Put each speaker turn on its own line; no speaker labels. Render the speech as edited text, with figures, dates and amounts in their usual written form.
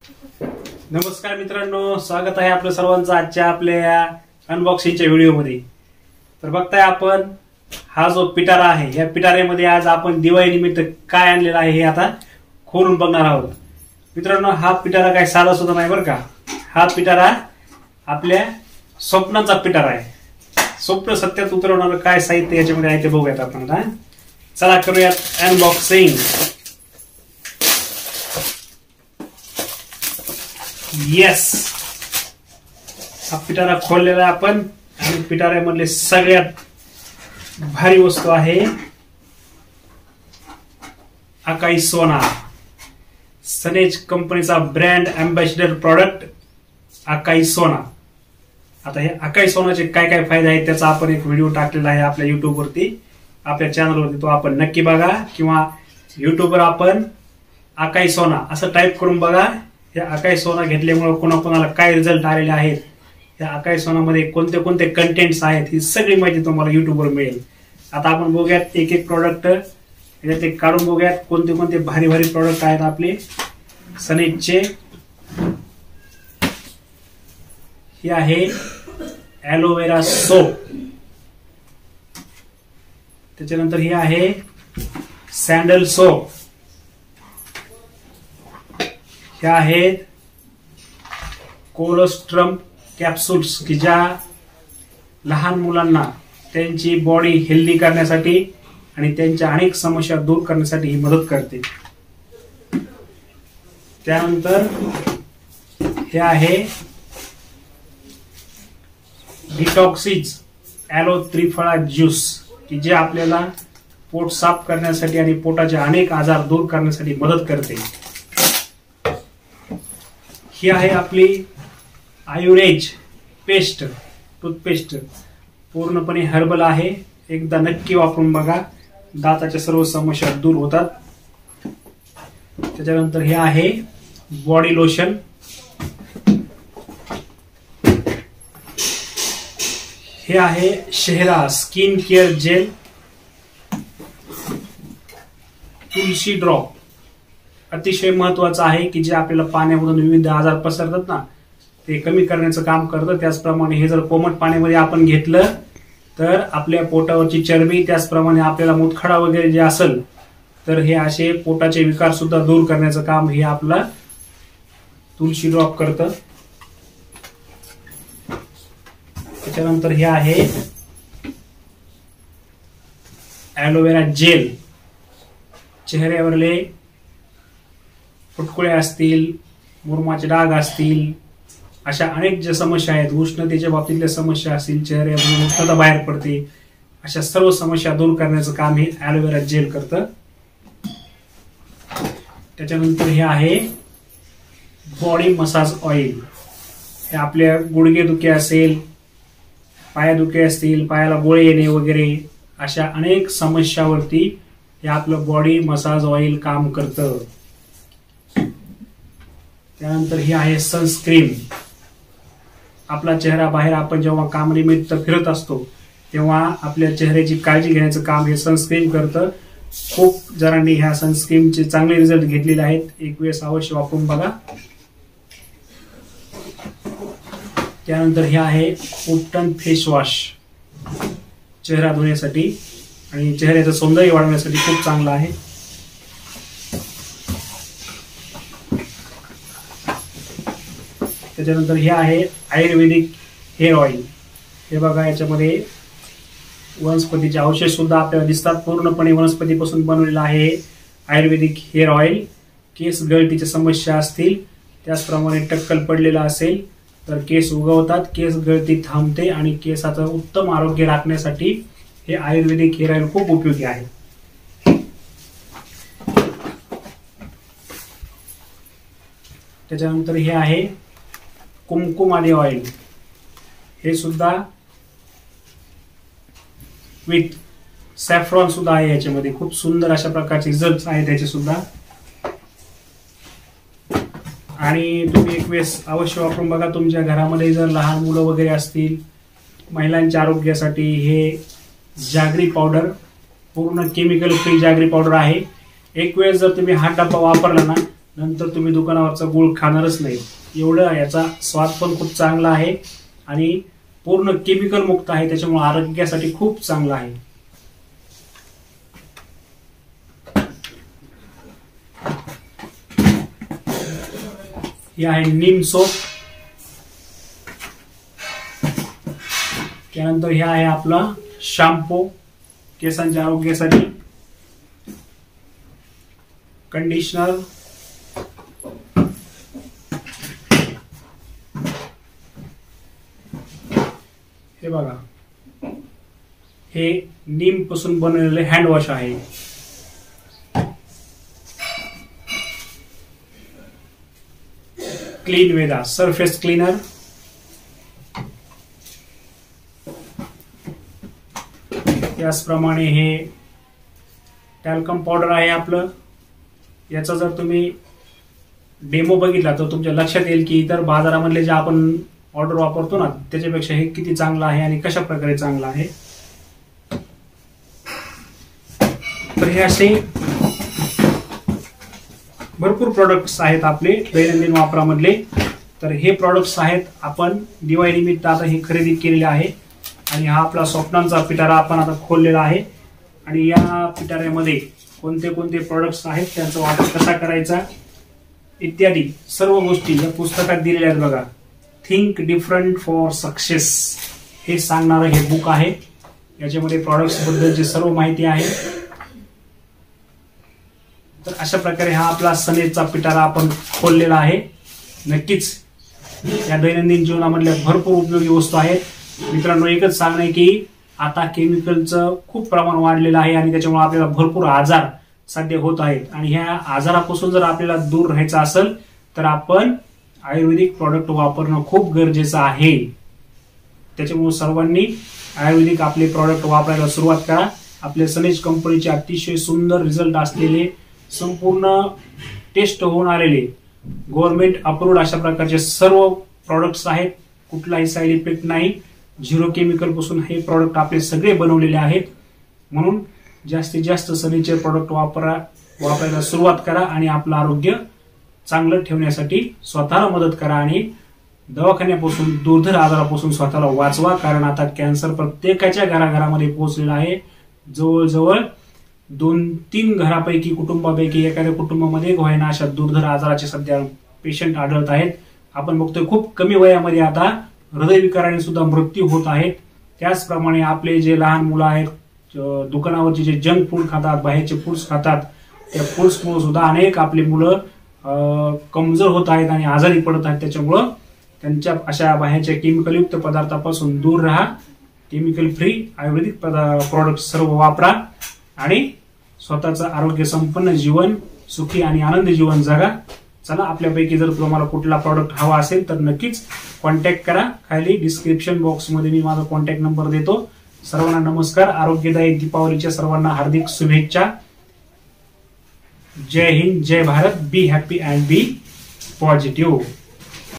नमस्कार मित्रांनो, स्वागत आहे आपल्या सर्वांचं आजच्या आपल्या अनबॉक्सिंगच्या व्हिडिओमध्ये। तर बघताय आपण हा जो पिटारा आहे, या पिटाऱ्यामध्ये आज आपण दिवाळी निमित्त काय आणलेलं आहे हे आता खोलून बघणार आहोत। मित्रांनो, हा पिटारा काय साधा सुद्धा नाही बरं का। हा पिटारा आपल्या स्वप्नांचा पिटारा आहे। स्वप्न सत्यात उतरवणारं काय साहित्य याच्यामध्ये आहे ते बघूयात आपण आता। चला करूयात अनबॉक्सिंग। येस, हा पिटारा खोललेला आपण आणि पिटाऱ्यामधले सगळ्यात भारी वस्तू आहे अकाई सोना, सनेज कंपनीचा ब्रँड अँबॅसेडर प्रोडक्ट अकाई सोना। आता हे अकाई सोनाचे काय काय फायदे आहेत त्याचा आपण एक व्हिडिओ टाकलेला आहे आपल्या युट्यूब वरती, आपल्या चॅनल वरती, तो आपण नक्की बघा, किंवा युट्यूबवर आपण अकाई सोना असं टाईप करून बघा। या अकाई सोना घेतल्यामुळे कोणाकोणाला काय रिझल्ट आलेले आहेत, या अकाई सोनामध्ये कोणते कोणते कंटेंट्स आहेत, ही सगळी माहिती तुम्हाला युट्यूबवर मिळेल। आता आपण बघूयात एक एक प्रोडक्ट, याच्यात एक काढून बघूयात कोणते कोणते भारी भारी प्रोडक्ट आहेत आपले सनेजचे। हे आहे ॲलोवेरा सोप, त्याच्यानंतर हे आहे सॅन्डल सोप, हे आहेत कोलोस्ट्रम कॅप्सूल्स की ज्या लहान मुलांना त्यांची बॉडी हेल्दी करण्यासाठी आणि त्यांच्या अनेक समस्या दूर करण्यासाठी ही मदत करते। त्यानंतर हे आहे डिटॉक्सिज ॲलो त्रिफळा ज्यूस की जे आपल्याला पोट साफ करण्यासाठी आणि पोटाचे अनेक आजार दूर करण्यासाठी मदत करते। ही आहे आपली आयुर्वेज पेस्ट, टूथपेस्ट, पूर्णपणे हर्बल आहे। एकदा नक्की वापरून बघा, दाताच्या सर्व समस्या दूर होतात। त्याच्यानंतर हे आहे बॉडी लोशन, हे आहे शेहरा स्किन केअर जेल, तुळशी ड्रॉप, अतिशय महत्वाचं आहे की जे आपल्याला पाण्यामधून विविध आजार पसरतात ना, ते कमी करण्याचं काम करतं। त्याचप्रमाणे हे जर कोमट पाण्यामध्ये आपण घेतलं तर आपल्या पोटावरची चरबी, त्याचप्रमाणे आपल्याला मूतखडा वगैरे जे असेल तर हे असे पोटाचे विकार सुद्धा दूर करण्याचं काम हे आपलं तुळशी ड्रॉप करतं। त्याच्यानंतर हे आहे ॲलोवेरा जेल, चेहऱ्यावरले फुटकुळे असतील, मुरुमाचे डाग असतील, अशा अनेक ज्या समस्या आहेत, उष्णतेच्या बाबतीतल्या समस्या असतील, चेहऱ्यावरून उष्णता बाहेर पडते, अशा सर्व समस्या दूर करण्याचं काम हे ॲलोवेरा जेल करतं। त्याच्यानंतर हे आहे बॉडी मसाज ऑइल, हे आपल्या गुडघेदुखी असेल, पायादुखी असतील, पायाला गोळे येणे वगैरे अशा अनेक समस्यावरती हे आपलं बॉडी मसाज ऑइल काम करतं। त्यानंतर हे आहे सनस्क्रीन, आपला चेहरा बाहेर आपण जेव्हा कामानिमित्त फिरत असतो तेव्हा आपल्या चेहऱ्याची काळजी घेण्याचं काम हे सनस्क्रीन करतं। खूप जणांनी ह्या सनस्क्रीनचे चांगले रिझल्ट घेतलेले आहेत, एक वेळेस अवश्य वापरून बघा। त्यानंतर हे आहे उपटन फेस वॉश, चेहरा धुण्यासाठी आणि चेहऱ्याचं सौंदर्य वाढवण्यासाठी खूप चांगलं आहे। त्याच्यानंतर हे आहे आयुर्वेदिक हेअर ऑइल, हे बघा याच्यामध्ये वनस्पतीचे अवशेष सुद्धा आपल्याला दिसतात, पूर्णपणे वनस्पतीपासून बनवलेलं आहे आयुर्वेदिक हेअर ऑइल। केस गळतीच्या समस्या असतील, त्याचप्रमाणे टक्कल पडलेला असेल तर केस उगवतात, केस गळती थांबते आणि केसाचं उत्तम आरोग्य राखण्यासाठी हे आयुर्वेदिक हेअर ऑइल खूप उपयोगी आहे। त्याच्यानंतर हे आहे कुमकुमादी ऑइल, हे सुद्धा विथ सॅफ्रॉन सुद्धा आहे याच्यामध्ये, खूप सुंदर अशा प्रकारचे रिझल्ट आहेत त्याचे सुद्धा। आणि तुम्ही एक वेळेस अवश्य वापरून बघा, तुमच्या घरामध्ये जर लहान मुलं वगैरे असतील, महिलांच्या आरोग्यासाठी हे जागरी पावडर, पूर्ण केमिकल फ्री जागरी पावडर आहे। एक वेळेस जर तुम्ही हा डब्बा वापरला ना नंतर तुम्ही दुकानावरचा गुळ खाणारच नाही. एवढं याचा स्वाद पण खूप चांगला आहे आणि पूर्ण केमिकल मुक्त आहे, त्याच्यामुळे आरोग्यासाठी खूप चांगला आहे. हे आहे नीम सोप. त्यानंतर हे आहे आपला शॅम्पू केसांच्या आरोग्यासाठी. कंडिशनर, हे बघा, हे नीम पासून बनवलेले हँड वॉश आहे. Clean Veda surface cleaner. त्याचप्रमाणे हे टॅल्कम पावडर आहे आपलं. याचा जर तुम्ही डेमो बघितला तर तुमच्या लक्षात येईल की इतर बाजारामधले जे आपण पावडर वापरतो ना त्याच्यापेक्षा हे किती चांगलं आहे आणि कशा प्रकारे चांगलं आहे. तर हे असे भरपूर प्रोडक्ट्स आहेत आपले दैनंदिन वापरामधले. तर हे प्रोडक्ट्स आहेत आपण दिवाळी निमित्त आता हे खरेदी केलेले आहे. आणि हा आपला स्वप्नांचा पिटारा आपण आता खोललेला आहे. आणि या पिटाऱ्यामध्ये कोणते कोणते प्रोडक्ट्स आहेत, त्यांचा वापर कसा करायचा इत्यादी सर्व गोष्टी या पुस्तकात दिलेल्या आहेत बघा. थिंक डिफरंट फॉर सक्सेस हे सांगणारं हे बुक आहे. याच्यामध्ये प्रोडक्ट्स बद्दलची सर्व माहिती आहे. तर अशा प्रकारे हा आपला सनेजचा पिटारा आपण खोललेला आहे. नक्कीच या दैनंदिन जीवनामधल्या भरपूर उपयोगी वस्तू आहेत. मित्रांनो, एकच सांगणं आहे की आता केमिकलचं खूप प्रमाण वाढलेलं आहे आणि त्याच्यामुळे आपल्याला भरपूर आजार सध्या होत आहेत. आणि ह्या आजारापासून जर आपल्याला दूर राहायचं असेल तर आपण आयुर्वेदिक प्रोडक्ट वापरणं खूप गरजेचं आहे. त्याच्यामुळे सर्वांनी आयुर्वेदिक आपले प्रोडक्ट वापरायला सुरुवात करा. आपले सनेज कंपनीचे अतिशय सुंदर रिझल्ट असलेले, संपूर्ण टेस्ट होऊन आलेले, गव्हर्नमेंट अप्रूव्ड अशा प्रकारचे सर्व प्रोडक्ट्स आहेत. कुठलाही साईड इफेक्ट नाही. झिरो केमिकल पासून हे प्रोडक्ट आपले सगळे बनवलेले आहेत. म्हणून जास्तीत जास्त सनेजचे प्रोडक्ट वापरायला सुरुवात करा आणि आपलं आरोग्य चांगलं ठेवण्यासाठी स्वतःला मदत करा आणि दवाखान्यापासून, दुर्धर आजारापासून स्वतःला वाचवा. कारण आता कॅन्सर प्रत्येकाच्या घराघरामध्ये पोहोचलेला आहे. जवळजवळ 2-3 घरापैकी, कुटुंबापैकी एखाद्या कुटुंबामध्ये होईना अशा दुर्धर आजाराचे सध्या पेशंट आढळत आहेत. आपण बघतोय खूप कमी वयामध्ये आता हृदयविकाराने सुद्धा मृत्यू होत आहेत. त्याचप्रमाणे आपले जे लहान मुलं आहेत, दुकानावरचे जे जंक फूड खातात, बाहेरचे फूड्स खातात, त्या फूड्समुळे सुद्धा अनेक आपली मुलं कमजोर होत आहेत आणि आजारी पडत आहेत. त्याच्यामुळं त्यांच्या अशा बाहेरच्या केमिकलयुक्त पदार्थापासून दूर राहा. केमिकल फ्री आयुर्वेदिक प्रोडक्ट सर्व वापरा आणि स्वतःचं आरोग्य संपन्न जीवन, सुखी आणि आनंदी जीवन जगा. चला, आपल्यापैकी जर तुम्हाला कुठला प्रॉडक्ट हवा असेल तर नक्कीच कॉन्टॅक्ट करा. खाली डिस्क्रिप्शन बॉक्समध्ये मी माझा कॉन्टॅक्ट नंबर देतो. सर्वांना नमस्कार. आरोग्यदायी दीपावलीच्या सर्वांना हार्दिक शुभेच्छा. जय हिंद, जय Bharat. Be happy and be positive.